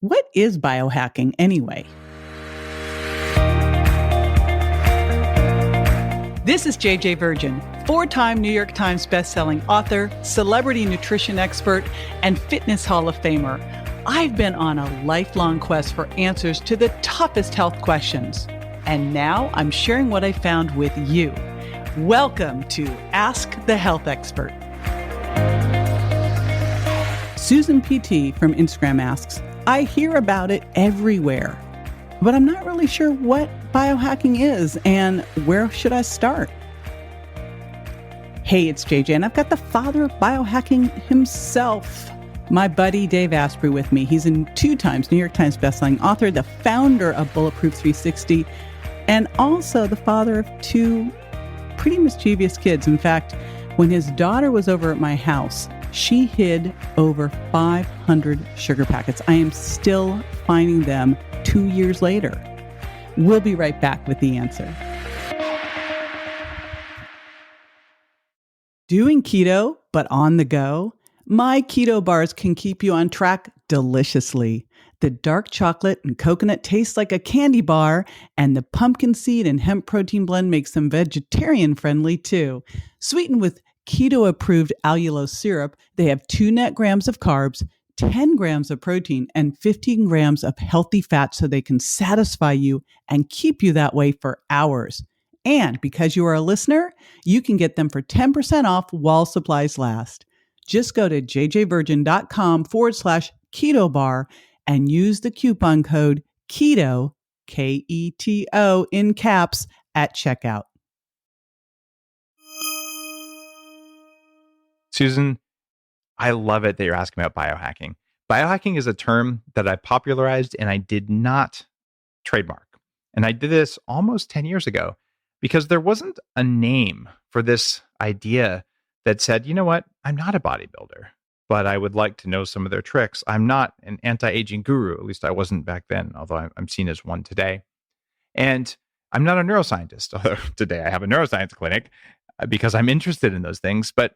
What is biohacking anyway? This is JJ Virgin, 4-time New York Times bestselling author, celebrity nutrition expert, and fitness Hall of Famer. I've been on a lifelong quest for answers to the toughest health questions. And now I'm sharing what I found with you. Welcome to Ask the Health Expert. Susan PT from Instagram asks, I hear about it everywhere, but I'm not really sure what biohacking is and where should I start? Hey, it's JJ, and I've got the father of biohacking himself, my buddy Dave Asprey, with me. He's a 2 times New York Times bestselling author, the founder of Bulletproof 360, and also the father of 2 pretty mischievous kids. In fact, when his daughter was over at my house, she hid over 500 sugar packets. I am still finding them 2 years later. We'll be right back with the answer. Doing keto, but on the go? My keto bars can keep you on track deliciously. The dark chocolate and coconut taste like a candy bar, and the pumpkin seed and hemp protein blend makes them vegetarian friendly too. Sweetened with keto-approved allulose syrup, they have 2 net grams of carbs, 10 grams of protein, and 15 grams of healthy fat so they can satisfy you and keep you that way for hours. And because you are a listener, you can get them for 10% off while supplies last. Just go to jjvirgin.com/keto bar and use the coupon code KETO, KETO in caps at checkout. Susan, I love it that you're asking about biohacking. Biohacking is a term that I popularized and I did not trademark. And I did this almost 10 years ago because there wasn't a name for this idea that said, you know what, I'm not a bodybuilder, but I would like to know some of their tricks. I'm not an anti-aging guru, at least I wasn't back then, although I'm seen as one today. And I'm not a neuroscientist, although today I have a neuroscience clinic because I'm interested in those things. But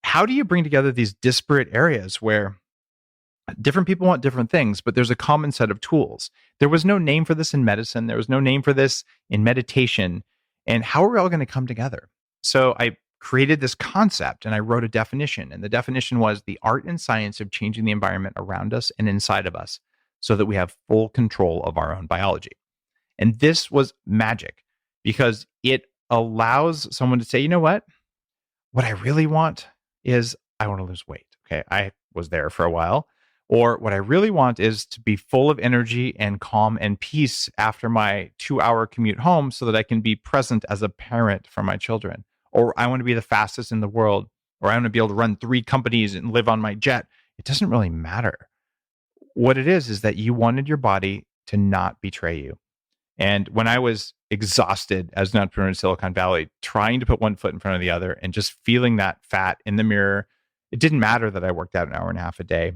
how do you bring together these disparate areas where different people want different things, but there's a common set of tools? There was no name for this in medicine. There was no name for this in meditation. And how are we all going to come together? So I created this concept and I wrote a definition. And the definition was the art and science of changing the environment around us and inside of us so that we have full control of our own biology. And this was magic because it allows someone to say, you know what I really want is I want to lose weight. Okay, I was there for a while. Or what I really want is to be full of energy and calm and peace after my 2-hour commute home so that I can be present as a parent for my children. Or I want to be the fastest in the world. Or I want to be able to run 3 companies and live on my jet. It doesn't really matter. What it is that you wanted your body to not betray you. And when I was exhausted as an entrepreneur in Silicon Valley, trying to put one foot in front of the other and just feeling that fat in the mirror, it didn't matter that I worked out an hour and a half a day.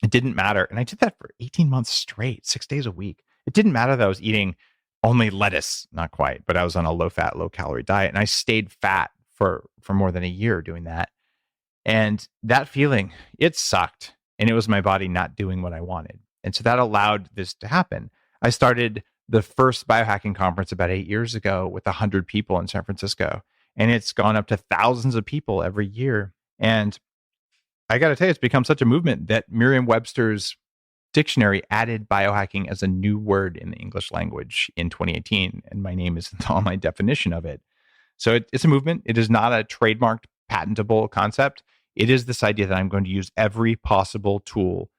It didn't matter. And I did that for 18 months straight, 6 days a week. It didn't matter that I was eating only lettuce, not quite, but I was on a low fat, low calorie diet. And I stayed fat for more than a year doing that. And that feeling, it sucked. And it was my body not doing what I wanted. And so that allowed this to happen. I started the first biohacking conference about 8 years ago with 100 people in San Francisco. And it's gone up to thousands of people every year. And I got to tell you, it's become such a movement that Merriam-Webster's dictionary added biohacking as a new word in the English language in 2018. And my name is on my definition of it. So it's a movement. It is not a trademarked, patentable concept. It is this idea that I'm going to use every possible tool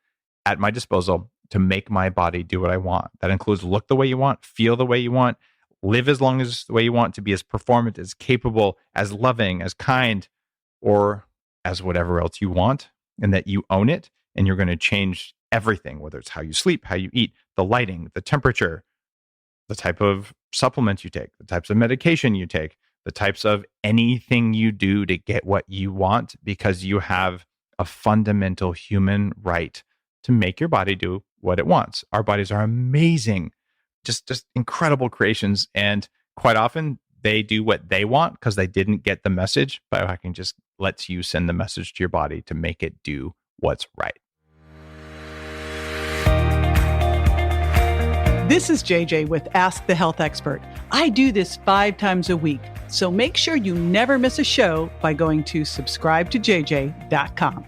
at my disposal to make my body do what I want. That includes look the way you want, feel the way you want, live as long as the way you want, to be as performant, as capable, as loving, as kind, or as whatever else you want, and that you own it. And you're going to change everything, whether it's how you sleep, how you eat, the lighting, the temperature, the type of supplements you take, the types of medication you take, the types of anything you do to get what you want, because you have a fundamental human right to make your body do what it wants. Our bodies are amazing, just incredible creations. And quite often they do what they want because they didn't get the message. Biohacking just lets you send the message to your body to make it do what's right. This is JJ with Ask the Health Expert. I do this 5 times a week, so make sure you never miss a show by going to subscribetojj.com.